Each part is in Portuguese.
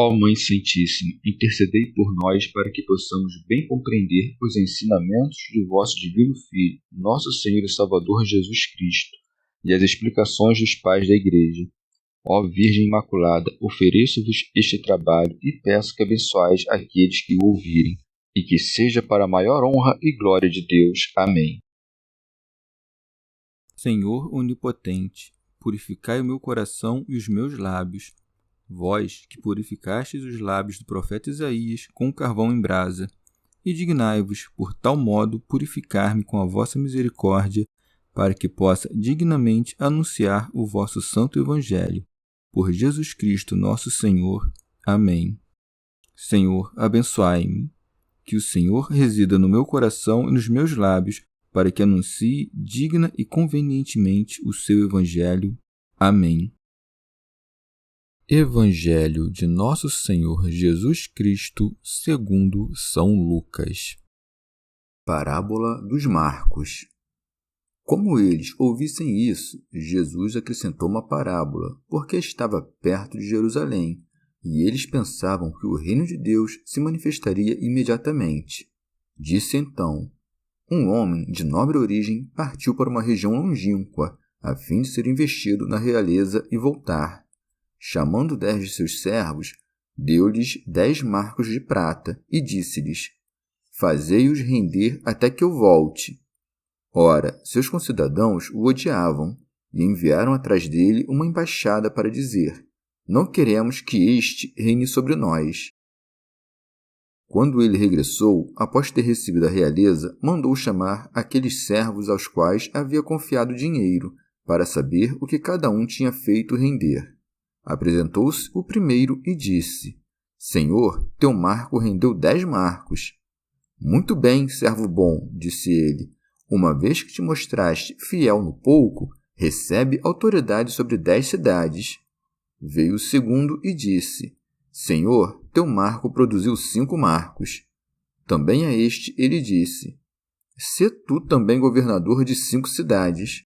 Ó Mãe Santíssima, intercedei por nós para que possamos bem compreender os ensinamentos de vosso Divino Filho, nosso Senhor e Salvador Jesus Cristo, e as explicações dos pais da Igreja. Ó Virgem Imaculada, ofereço-vos este trabalho e peço que abençoais aqueles que o ouvirem, e que seja para a maior honra e glória de Deus. Amém. Senhor onipotente, purificai o meu coração e os meus lábios. Vós, que purificastes os lábios do profeta Isaías com carvão em brasa, e dignai-vos, por tal modo, purificar-me com a vossa misericórdia, para que possa dignamente anunciar o vosso santo Evangelho. Por Jesus Cristo nosso Senhor. Amém. Senhor, abençoai-me. Que o Senhor resida no meu coração e nos meus lábios, para que anuncie digna e convenientemente o seu Evangelho. Amém. Evangelho de Nosso Senhor Jesus Cristo segundo São Lucas. Parábola dos Marcos. Como eles ouvissem isso, Jesus acrescentou uma parábola, porque estava perto de Jerusalém, e eles pensavam que o reino de Deus se manifestaria imediatamente. Disse então: um homem de nobre origem partiu para uma região longínqua, a fim de ser investido na realeza e voltar. Chamando 10 de seus servos, deu-lhes 10 marcos de prata e disse-lhes: fazei-os render até que eu volte. Ora, seus concidadãos o odiavam e enviaram atrás dele uma embaixada para dizer: não queremos que este reine sobre nós. Quando ele regressou, após ter recebido a realeza, mandou chamar aqueles servos aos quais havia confiado dinheiro, para saber o que cada um tinha feito render. Apresentou-se o primeiro e disse: Senhor, teu marco rendeu 10 marcos. Muito bem, servo bom, disse ele. Uma vez que te mostraste fiel no pouco, recebe autoridade sobre 10 cidades. Veio o segundo e disse: Senhor, teu marco produziu 5 marcos. Também a este ele disse: sê tu também governador de 5 cidades.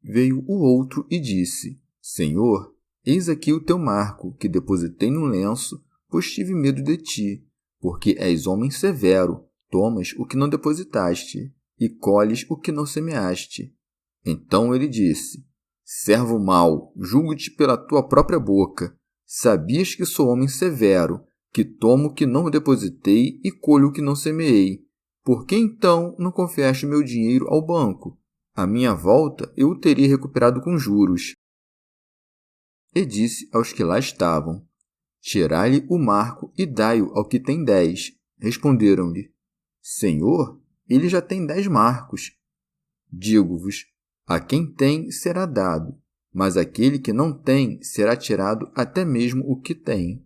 Veio o outro e disse: Senhor, eis aqui o teu marco, que depositei no lenço, pois tive medo de ti, porque és homem severo, tomas o que não depositaste, e colhes o que não semeaste. Então ele disse: servo mau, julgo-te pela tua própria boca. Sabias que sou homem severo, que tomo o que não depositei e colho o que não semeei. Por que então não confiaste meu dinheiro ao banco? À minha volta eu o teria recuperado com juros. E disse aos que lá estavam: tirai-lhe o marco e dai-o ao que tem 10. Responderam-lhe: Senhor, ele já tem 10 marcos. Digo-vos, a quem tem será dado, mas aquele que não tem será tirado até mesmo o que tem.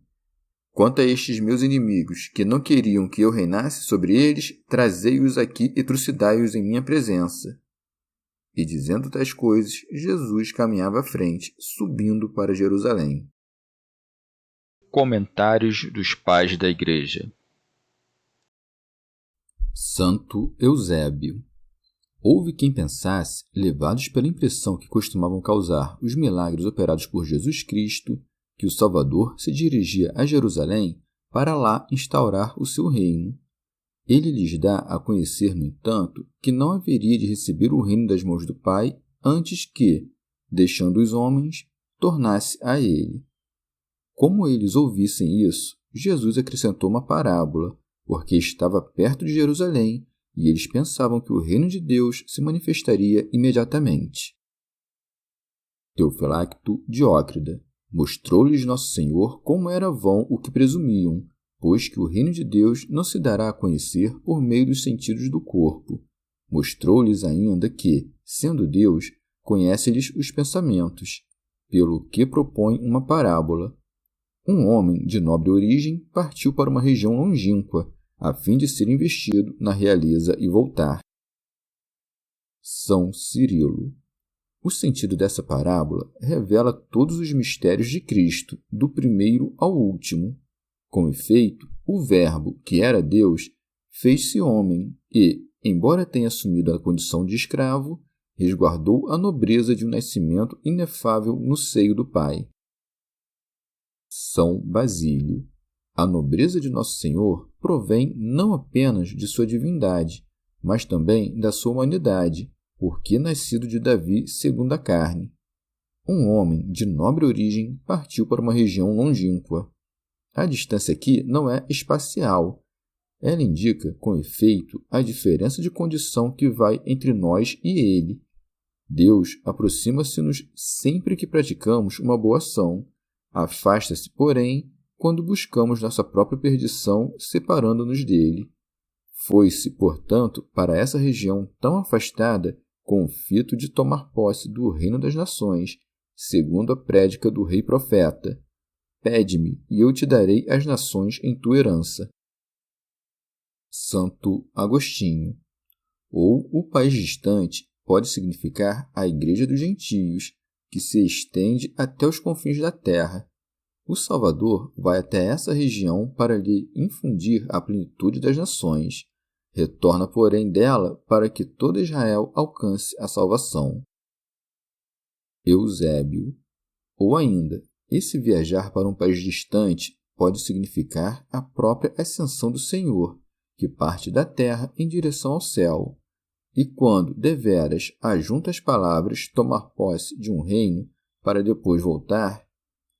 Quanto a estes meus inimigos, que não queriam que eu reinasse sobre eles, trazei-os aqui e trucidai-os em minha presença. E dizendo tais coisas, Jesus caminhava à frente, subindo para Jerusalém. Comentários dos Pais da Igreja. Santo Eusébio. Houve quem pensasse, levados pela impressão que costumavam causar os milagres operados por Jesus Cristo, que o Salvador se dirigia a Jerusalém para lá instaurar o seu reino. Ele lhes dá a conhecer, no entanto, que não haveria de receber o reino das mãos do Pai antes que, deixando os homens, tornasse a ele. Como eles ouvissem isso, Jesus acrescentou uma parábola, porque estava perto de Jerusalém e eles pensavam que o reino de Deus se manifestaria imediatamente. Teofilacto Diócrida. Mostrou-lhes Nosso Senhor como era vão o que presumiam, pois que o reino de Deus não se dará a conhecer por meio dos sentidos do corpo. Mostrou-lhes ainda que, sendo Deus, conhece-lhes os pensamentos, pelo que propõe uma parábola. Um homem de nobre origem partiu para uma região longínqua, a fim de ser investido na realeza e voltar. São Cirilo. O sentido dessa parábola revela todos os mistérios de Cristo, do primeiro ao último. Com efeito, o Verbo, que era Deus, fez-se homem e, embora tenha assumido a condição de escravo, resguardou a nobreza de um nascimento inefável no seio do Pai. São Basílio. A nobreza de Nosso Senhor provém não apenas de sua divindade, mas também da sua humanidade, porque nascido de Davi segundo a carne. Um homem de nobre origem partiu para uma região longínqua. A distância aqui não é espacial. Ela indica, com efeito, a diferença de condição que vai entre nós e ele. Deus aproxima-se-nos sempre que praticamos uma boa ação. Afasta-se, porém, quando buscamos nossa própria perdição, separando-nos dele. Foi-se, portanto, para essa região tão afastada com o fito de tomar posse do reino das nações, segundo a prédica do rei profeta. Pede-me, e eu te darei as nações em tua herança. Santo Agostinho. Ou o país distante pode significar a Igreja dos Gentios, que se estende até os confins da terra. O Salvador vai até essa região para lhe infundir a plenitude das nações. Retorna, porém, dela para que todo Israel alcance a salvação. Eusébio. Ou ainda, esse viajar para um país distante pode significar a própria ascensão do Senhor, que parte da terra em direção ao céu. E quando, deveras, ajunta as palavras tomar posse de um reino para depois voltar,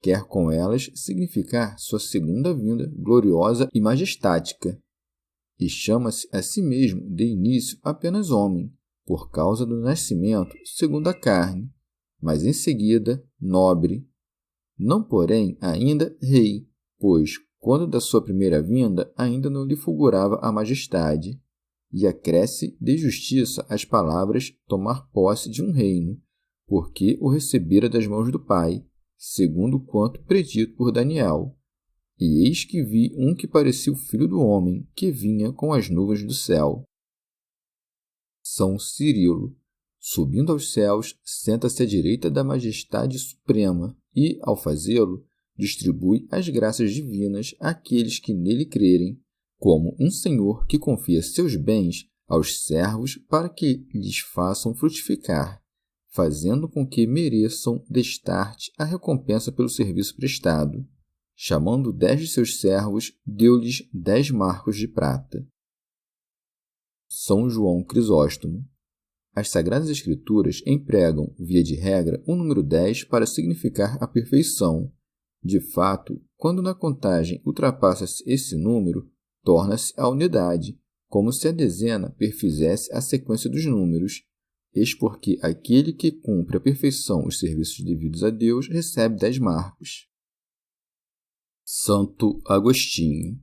quer com elas significar sua segunda vinda gloriosa e majestática. E chama-se a si mesmo de início apenas homem, por causa do nascimento segundo a carne, mas em seguida nobre. Não, porém, ainda rei, pois, quando da sua primeira vinda, ainda não lhe fulgurava a majestade. E acresce de justiça as palavras tomar posse de um reino, porque o recebera das mãos do Pai, segundo quanto predito por Daniel. E eis que vi um que parecia o Filho do Homem, que vinha com as nuvens do céu. São Cirilo. Subindo aos céus, senta-se à direita da majestade suprema e, ao fazê-lo, distribui as graças divinas àqueles que nele crerem, como um senhor que confia seus bens aos servos para que lhes façam frutificar, fazendo com que mereçam destarte a recompensa pelo serviço prestado. Chamando 10 de seus servos, deu-lhes 10 marcos de prata. São João Crisóstomo. As Sagradas Escrituras empregam, via de regra, o número 10 para significar a perfeição. De fato, quando na contagem ultrapassa-se esse número, torna-se a unidade, como se a dezena perfizesse a sequência dos números. Eis porque aquele que cumpre à perfeição os serviços devidos a Deus recebe 10 marcos. Santo Agostinho.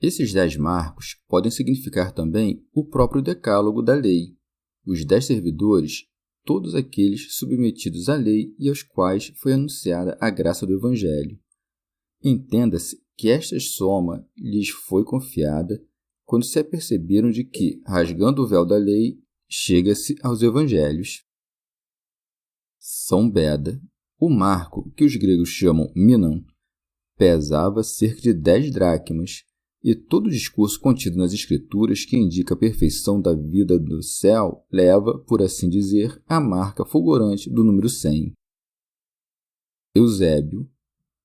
Esses 10 marcos podem significar também o próprio decálogo da lei. Os 10 servidores, todos aqueles submetidos à lei e aos quais foi anunciada a graça do Evangelho. Entenda-se que esta soma lhes foi confiada quando se aperceberam de que, rasgando o véu da lei, chega-se aos Evangelhos. São Beda. O marco, que os gregos chamam minan, pesava cerca de 10 dracmas, e todo o discurso contido nas Escrituras que indica a perfeição da vida do céu leva, por assim dizer, a marca fulgurante do número 100. Eusébio.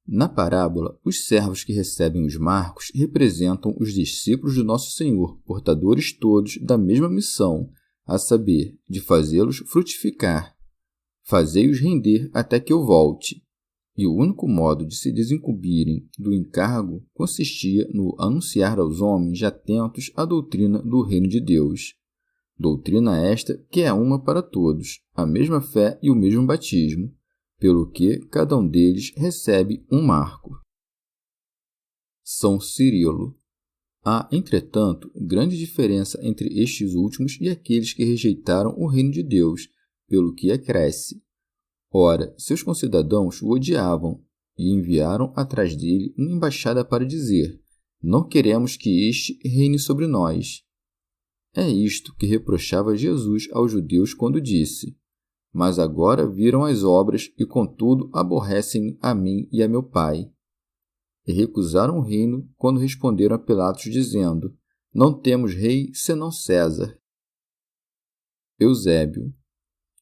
Na parábola, os servos que recebem os marcos representam os discípulos do Nosso Senhor, portadores todos da mesma missão, a saber, de fazê-los frutificar. Fazei-os render até que eu volte. E o único modo de se desincumbirem do encargo consistia no anunciar aos homens já atentos a doutrina do reino de Deus. Doutrina esta que é uma para todos, a mesma fé e o mesmo batismo, pelo que cada um deles recebe um marco. São Cirilo. Há, entretanto, grande diferença entre estes últimos e aqueles que rejeitaram o reino de Deus, pelo que acresce. Ora, seus concidadãos o odiavam e enviaram atrás dele uma embaixada para dizer: não queremos que este reine sobre nós. É isto que reprochava Jesus aos judeus quando disse: mas agora viram as obras e, contudo, aborrecem a mim e a meu Pai. E recusaram o reino quando responderam a Pilatos dizendo: não temos rei senão César. Eusébio.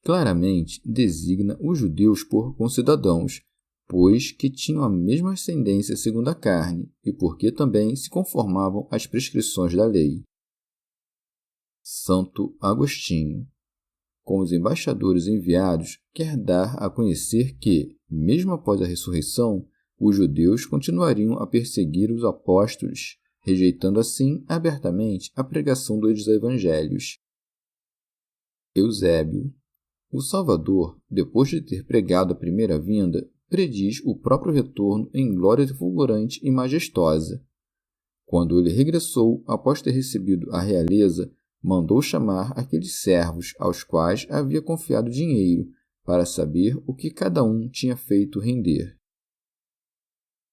Claramente designa os judeus por concidadãos, pois que tinham a mesma ascendência segundo a carne, e porque também se conformavam às prescrições da lei. Santo Agostinho, como os embaixadores enviados, quer dar a conhecer que, mesmo após a ressurreição, os judeus continuariam a perseguir os apóstolos, rejeitando assim abertamente a pregação dos evangelhos. Eusébio. O Salvador, depois de ter pregado a primeira vinda, prediz o próprio retorno em glória fulgurante e majestosa. Quando ele regressou, após ter recebido a realeza, mandou chamar aqueles servos aos quais havia confiado dinheiro, para saber o que cada um tinha feito render.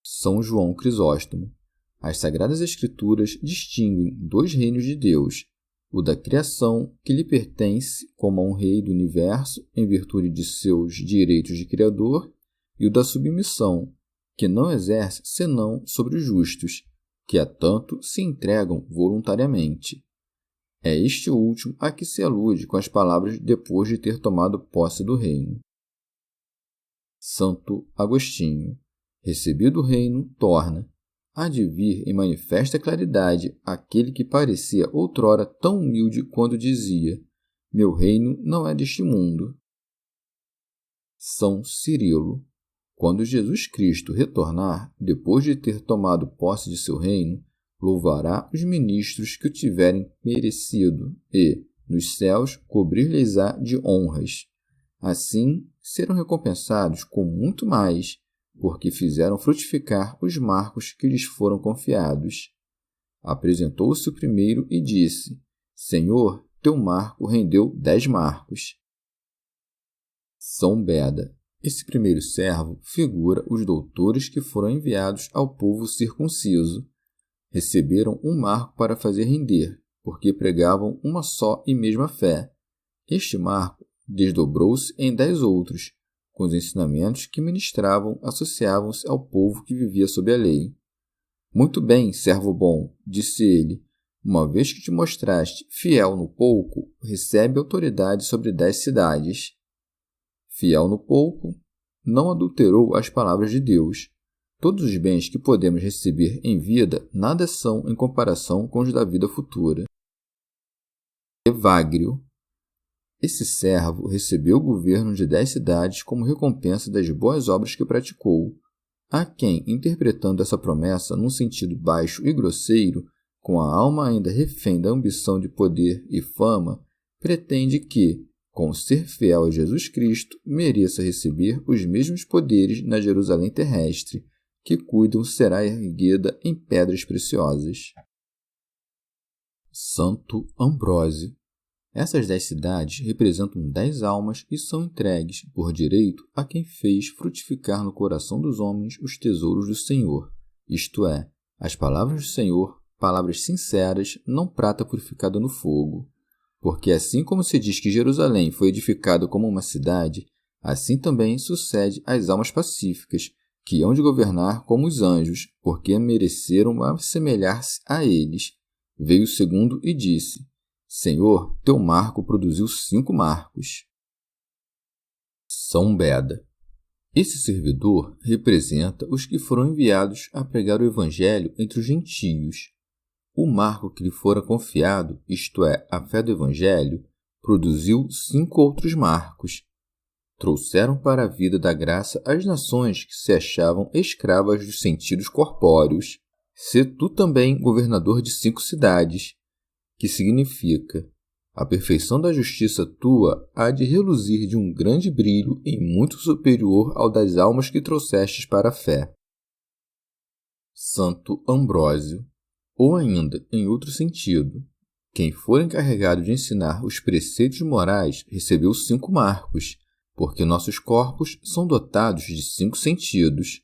São João Crisóstomo. As Sagradas Escrituras distinguem dois reinos de Deus, o da criação, que lhe pertence como a um rei do universo em virtude de seus direitos de criador, e o da submissão, que não exerce senão sobre os justos, que a tanto se entregam voluntariamente. É este último a que se alude com as palavras depois de ter tomado posse do reino. Santo Agostinho. Recebido o reino, torna. Há de vir em manifesta claridade aquele que parecia outrora tão humilde quando dizia: meu reino não é deste mundo. São Cirilo. Quando Jesus Cristo retornar, depois de ter tomado posse de seu reino, louvará os ministros que o tiverem merecido e, nos céus, cobrir-lhes-á de honras. Assim, serão recompensados com muito mais, porque fizeram frutificar os marcos que lhes foram confiados. Apresentou-se o primeiro e disse: Senhor, teu marco rendeu 10 marcos. São Beda. Esse primeiro servo figura os doutores que foram enviados ao povo circunciso. Receberam um marco para fazer render, porque pregavam uma só e mesma fé. Este marco desdobrou-se em 10 outros, com os ensinamentos que ministravam associavam-se ao povo que vivia sob a lei. Muito bem, servo bom, disse ele, uma vez que te mostraste fiel no pouco, recebe autoridade sobre 10 cidades. Fiel no pouco, não adulterou as palavras de Deus. Todos os bens que podemos receber em vida nada são em comparação com os da vida futura. Evagrio. Esse servo recebeu o governo de 10 cidades como recompensa das boas obras que praticou. Há quem, interpretando essa promessa num sentido baixo e grosseiro, com a alma ainda refém da ambição de poder e fama, pretende que, com ser fiel a Jesus Cristo, mereça receber os mesmos poderes na Jerusalém terrestre, que cuidam será erguida em pedras preciosas. Santo Ambrósio. Essas 10 cidades representam 10 almas e são entregues, por direito, a quem fez frutificar no coração dos homens os tesouros do Senhor, isto é, as palavras do Senhor, palavras sinceras, não prata purificada no fogo. Porque assim como se diz que Jerusalém foi edificada como uma cidade, assim também sucede às almas pacíficas, que hão de governar como os anjos, porque mereceram assemelhar-se a eles. Veio o segundo e disse: Senhor, teu marco produziu 5 marcos. São Beda. Esse servidor representa os que foram enviados a pregar o evangelho entre os gentios. O marco que lhe fora confiado, isto é, a fé do evangelho, produziu 5 outros marcos. Trouxeram para a vida da graça as nações que se achavam escravas dos sentidos corpóreos. Sê tu também governador de 5 cidades, que significa: a perfeição da justiça tua há de reluzir de um grande brilho e muito superior ao das almas que trouxestes para a fé. Santo Ambrósio. Ou ainda, em outro sentido, quem for encarregado de ensinar os preceitos morais recebeu 5 marcos, porque nossos corpos são dotados de 5 sentidos.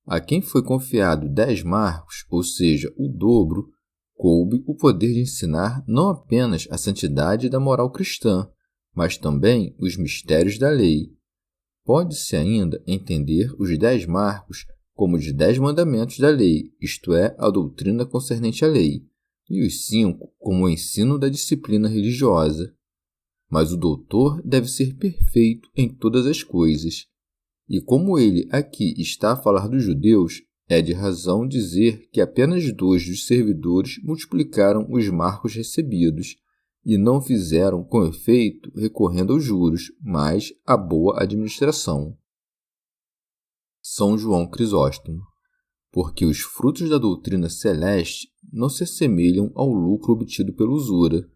A quem foi confiado 10 marcos, ou seja, o dobro, coube o poder de ensinar não apenas a santidade da moral cristã, mas também os mistérios da lei. Pode-se ainda entender os 10 marcos como os 10 mandamentos da lei, isto é, a doutrina concernente à lei, e os 5 como o ensino da disciplina religiosa. Mas o doutor deve ser perfeito em todas as coisas. E como ele aqui está a falar dos judeus, é de razão dizer que apenas 2 dos servidores multiplicaram os marcos recebidos, e não fizeram com efeito recorrendo aos juros, mas à boa administração. São João Crisóstomo. Porque os frutos da doutrina celeste não se assemelham ao lucro obtido pela usura.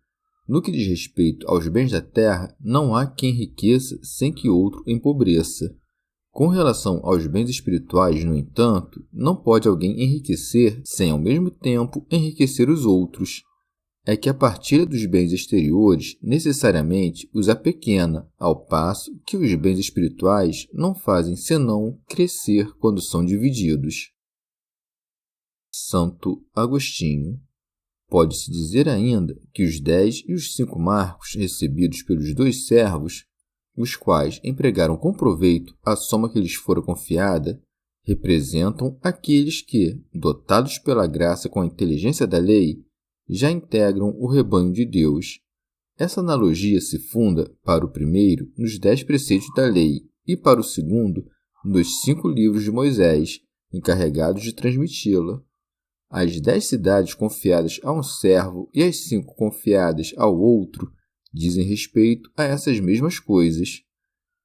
No que diz respeito aos bens da terra, não há quem enriqueça sem que outro empobreça. Com relação aos bens espirituais, no entanto, não pode alguém enriquecer sem, ao mesmo tempo, enriquecer os outros. É que a partilha dos bens exteriores necessariamente os apequena, ao passo que os bens espirituais não fazem senão crescer quando são divididos. Santo Agostinho. Pode-se dizer ainda que os 10 e os 5 marcos recebidos pelos 2 servos, os quais empregaram com proveito a soma que lhes fora confiada, representam aqueles que, dotados pela graça com a inteligência da lei, já integram o rebanho de Deus. Essa analogia se funda, para o primeiro, nos 10 preceitos da lei e, para o segundo, nos 5 livros de Moisés, encarregados de transmiti-la. As 10 cidades confiadas a um servo e as 5 confiadas ao outro dizem respeito a essas mesmas coisas.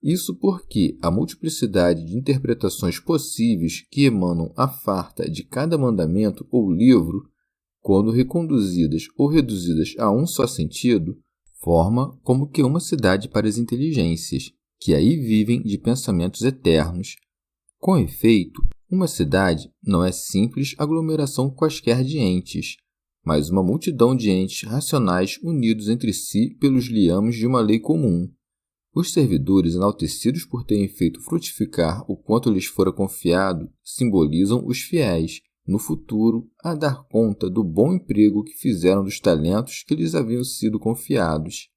Isso porque a multiplicidade de interpretações possíveis que emanam à farta de cada mandamento ou livro, quando reconduzidas ou reduzidas a um só sentido, forma como que uma cidade para as inteligências, que aí vivem de pensamentos eternos. Com efeito, uma cidade não é simples aglomeração quaisquer de entes, mas uma multidão de entes racionais unidos entre si pelos liames de uma lei comum. Os servidores, enaltecidos por terem feito frutificar o quanto lhes fora confiado, simbolizam os fiéis, no futuro, a dar conta do bom emprego que fizeram dos talentos que lhes haviam sido confiados,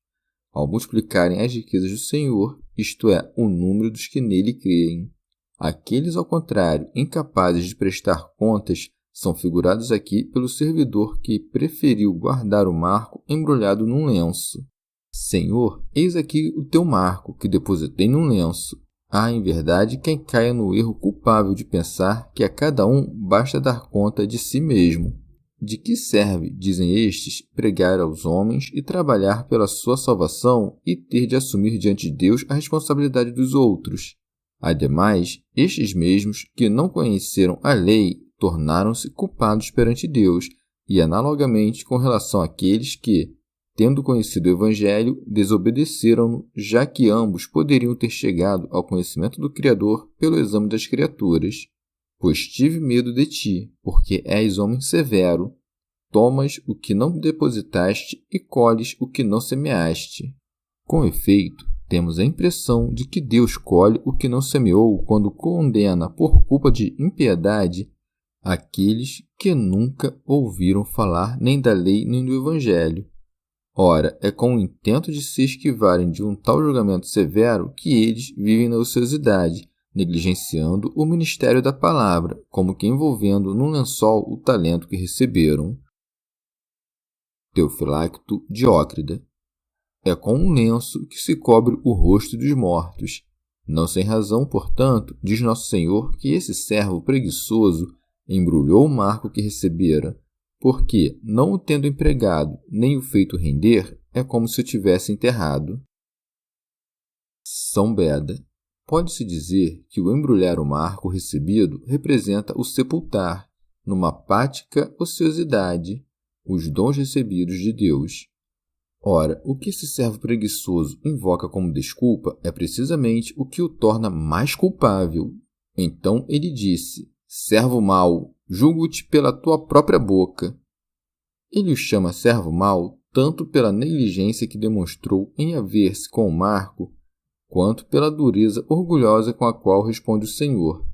ao multiplicarem as riquezas do Senhor, isto é, o número dos que nele creem. Aqueles, ao contrário, incapazes de prestar contas, são figurados aqui pelo servidor que preferiu guardar o marco embrulhado num lenço. Senhor, eis aqui o teu marco, que depositei num lenço. Há, em verdade, quem caia no erro culpável de pensar que a cada um basta dar conta de si mesmo. De que serve, dizem estes, pregar aos homens e trabalhar pela sua salvação e ter de assumir diante de Deus a responsabilidade dos outros? Ademais, estes mesmos que não conheceram a lei tornaram-se culpados perante Deus e, analogamente, com relação àqueles que, tendo conhecido o Evangelho, desobedeceram-no, já que ambos poderiam ter chegado ao conhecimento do Criador pelo exame das criaturas. Pois tive medo de ti, porque és homem severo, tomas o que não depositaste e colhes o que não semeaste. Com efeito, temos a impressão de que Deus colhe o que não semeou quando condena por culpa de impiedade aqueles que nunca ouviram falar nem da lei nem do Evangelho. Ora, é com o intento de se esquivarem de um tal julgamento severo que eles vivem na ociosidade, negligenciando o ministério da palavra, como que envolvendo num lençol o talento que receberam. Teofilacto Diócrida. É com um lenço que se cobre o rosto dos mortos. Não sem razão, portanto, diz Nosso Senhor que esse servo preguiçoso embrulhou o marco que recebera, porque, não o tendo empregado nem o feito render, é como se o tivesse enterrado. São Beda. Pode-se dizer que o embrulhar o marco recebido representa o sepultar, numa pática ociosidade, os dons recebidos de Deus. Ora, o que esse servo preguiçoso invoca como desculpa é precisamente o que o torna mais culpável. Então ele disse: servo mau, julgo-te pela tua própria boca. Ele o chama servo mau tanto pela negligência que demonstrou em haver-se com o marco, quanto pela dureza orgulhosa com a qual responde o Senhor.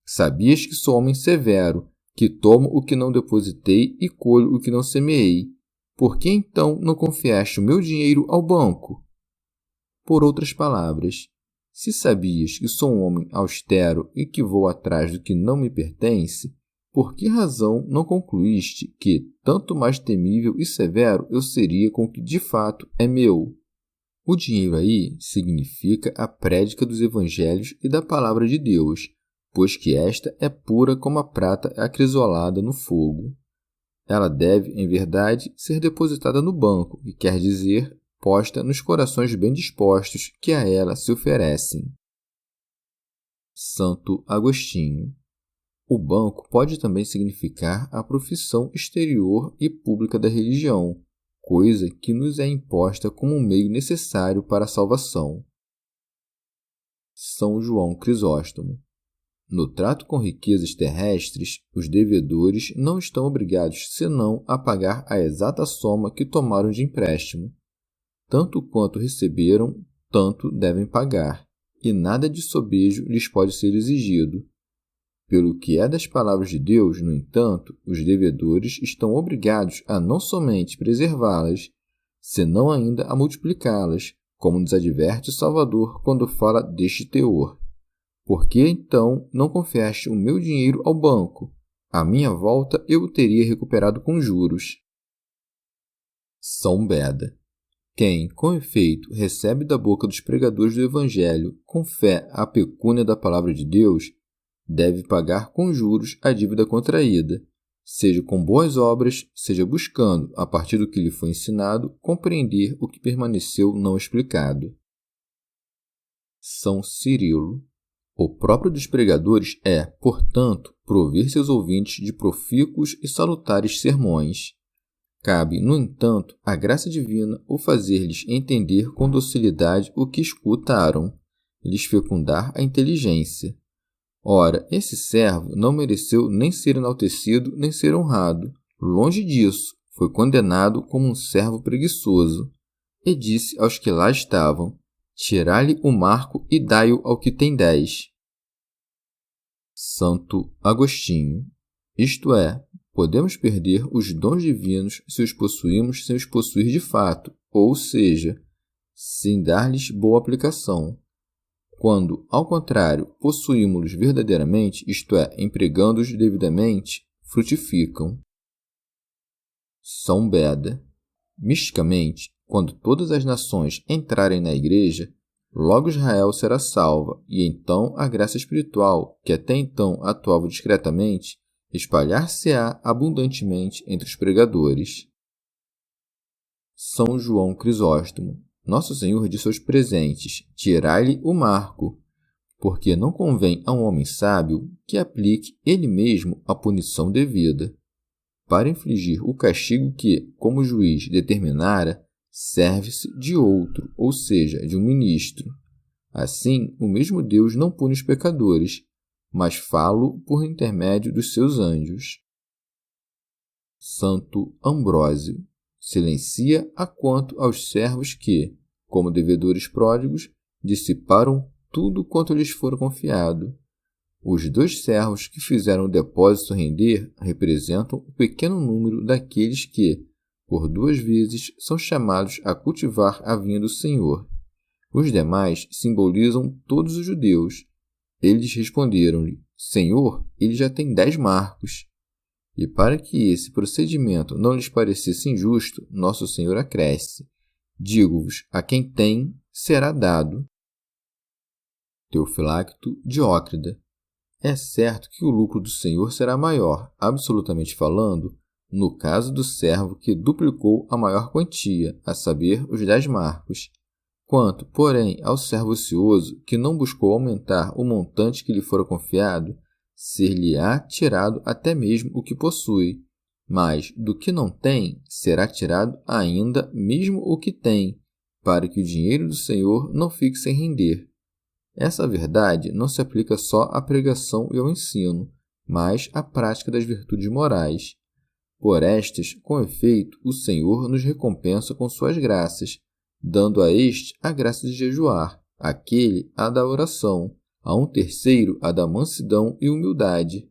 Sabias que sou homem severo, que tomo o que não depositei e colho o que não semeei. Por que então não confiaste o meu dinheiro ao banco? Por outras palavras, se sabias que sou um homem austero e que vou atrás do que não me pertence, por que razão não concluíste que tanto mais temível e severo eu seria com o que de fato é meu? O dinheiro aí significa a prédica dos evangelhos e da palavra de Deus, pois que esta é pura como a prata acrisolada no fogo. Ela deve, em verdade, ser depositada no banco, que quer dizer, posta nos corações bem dispostos que a ela se oferecem. Santo Agostinho. O banco pode também significar a profissão exterior e pública da religião, coisa que nos é imposta como um meio necessário para a salvação. São João Crisóstomo. No trato com riquezas terrestres, os devedores não estão obrigados senão a pagar a exata soma que tomaram de empréstimo. Tanto quanto receberam, tanto devem pagar, e nada de sobejo lhes pode ser exigido. Pelo que é das palavras de Deus, no entanto, os devedores estão obrigados a não somente preservá-las, senão ainda a multiplicá-las, como nos adverte o Salvador quando fala deste teor. Por que, então, não confeste o meu dinheiro ao banco? À minha volta eu o teria recuperado com juros. São Beda. Quem, com efeito, recebe da boca dos pregadores do Evangelho com fé a pecúnia da palavra de Deus, deve pagar com juros a dívida contraída, seja com boas obras, seja buscando, a partir do que lhe foi ensinado, compreender o que permaneceu não explicado. São Cirilo. O próprio dos pregadores é, portanto, prover seus ouvintes de profícuos e salutares sermões. Cabe, no entanto, à graça divina o fazer-lhes entender com docilidade o que escutaram, lhes fecundar a inteligência. Ora, esse servo não mereceu nem ser enaltecido, nem ser honrado. Longe disso, foi condenado como um servo preguiçoso. E disse aos que lá estavam: tirai-lhe o marco e dai-o ao que tem 10. Santo Agostinho. Isto é, podemos perder os dons divinos se os possuímos sem os possuir de fato, ou seja, sem dar-lhes boa aplicação. Quando, ao contrário, possuímos-los verdadeiramente, isto é, empregando-os devidamente, frutificam. São Beda. Misticamente, quando todas as nações entrarem na Igreja, logo Israel será salva, e então a graça espiritual, que até então atuava discretamente, espalhar-se-á abundantemente entre os pregadores. São João Crisóstomo. Nosso Senhor disse aos presentes: tirai-lhe o marco, porque não convém a um homem sábio que aplique ele mesmo a punição devida. Para infligir o castigo que, como juiz, determinara, serve-se de outro, ou seja, de um ministro. Assim, o mesmo Deus não pune os pecadores, mas fala-o por intermédio dos seus anjos. Santo Ambrósio. Silencia a quanto aos servos que, como devedores pródigos, dissiparam tudo quanto lhes fora confiado. Os 2 servos que fizeram o depósito render representam o pequeno número daqueles que, por 2 vezes, são chamados a cultivar a vinha do Senhor. Os demais simbolizam todos os judeus. Eles responderam-lhe: Senhor, ele já tem 10 marcos. E para que esse procedimento não lhes parecesse injusto, nosso Senhor acresce: digo-vos, a quem tem, será dado. Teofilacto Diócrida. É certo que o lucro do Senhor será maior, absolutamente falando, no caso do servo que duplicou a maior quantia, a saber, os 10 marcos. Quanto, porém, ao servo ocioso, que não buscou aumentar o montante que lhe fora confiado, ser-lhe-á tirado até mesmo o que possui, mas do que não tem, será tirado ainda mesmo o que tem, para que o dinheiro do Senhor não fique sem render. Essa verdade não se aplica só à pregação e ao ensino, mas à prática das virtudes morais. Por estas, com efeito, o Senhor nos recompensa com suas graças, dando a este a graça de jejuar, àquele a da oração, a um terceiro a da mansidão e humildade.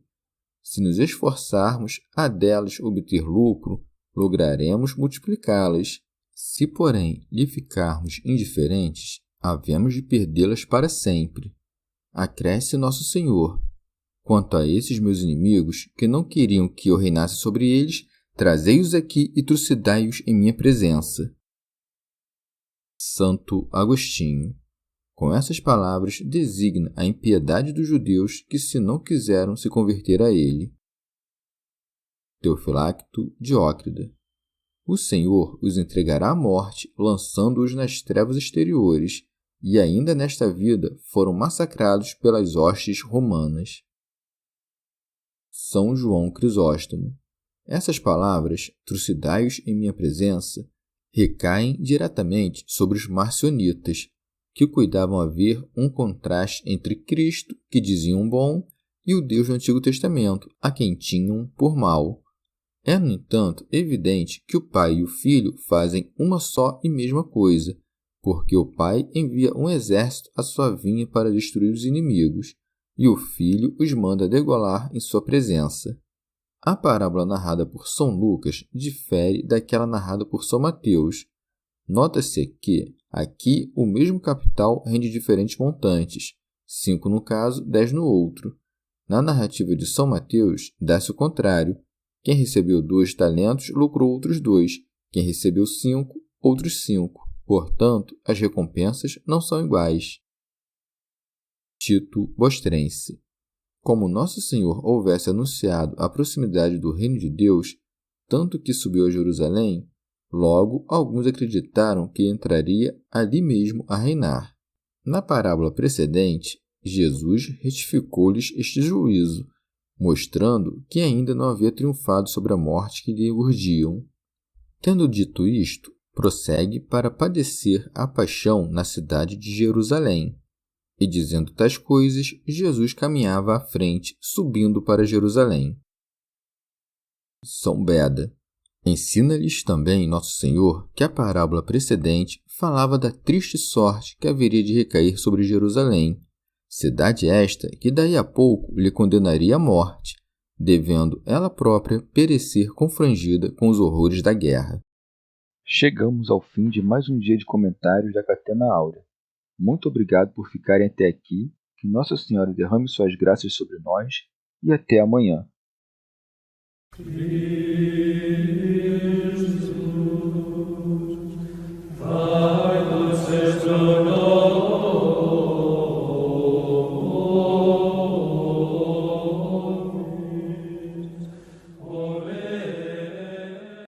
Se nos esforçarmos a delas obter lucro, lograremos multiplicá-las. Se, porém, lhe ficarmos indiferentes, havemos de perdê-las para sempre. Acresce nosso Senhor: quanto a esses meus inimigos, que não queriam que eu reinasse sobre eles, trazei-os aqui e trucidai-os em minha presença. Santo Agostinho. Com essas palavras, designa a impiedade dos judeus que se não quiseram se converter a ele. Teofilacto Diócrida. O Senhor os entregará à morte, lançando-os nas trevas exteriores, e ainda nesta vida foram massacrados pelas hostes romanas. São João Crisóstomo. Essas palavras, trucidai-os em minha presença, recaem diretamente sobre os marcionitas, que cuidavam haver um contraste entre Cristo, que diziam bom, e o Deus do Antigo Testamento, a quem tinham por mal. É, no entanto, evidente que o Pai e o Filho fazem uma só e mesma coisa, porque o Pai envia um exército à sua vinha para destruir os inimigos, e o Filho os manda degolar em sua presença. A parábola narrada por São Lucas difere daquela narrada por São Mateus. Nota-se que, aqui, o mesmo capital rende diferentes montantes, 5 no caso, 10 no outro. Na narrativa de São Mateus, dá-se o contrário. Quem recebeu 2 talentos lucrou outros 2, quem recebeu 5, outros 5. Portanto, as recompensas não são iguais. Tito Bostrense. Como Nosso Senhor houvesse anunciado a proximidade do reino de Deus, tanto que subiu a Jerusalém, logo alguns acreditaram que entraria ali mesmo a reinar. Na parábola precedente, Jesus retificou-lhes este juízo, mostrando que ainda não havia triunfado sobre a morte que lhe urdiam. Tendo dito isto, prossegue para padecer a paixão na cidade de Jerusalém. E dizendo tais coisas, Jesus caminhava à frente, subindo para Jerusalém. São Beda. Ensina-lhes também Nosso Senhor que a parábola precedente falava da triste sorte que haveria de recair sobre Jerusalém, cidade esta que daí a pouco lhe condenaria à morte, devendo ela própria perecer confrangida com os horrores da guerra. Chegamos ao fim de mais um dia de comentários da Catena Áurea. Muito obrigado por ficarem até aqui, que Nossa Senhora derrame suas graças sobre nós e até amanhã.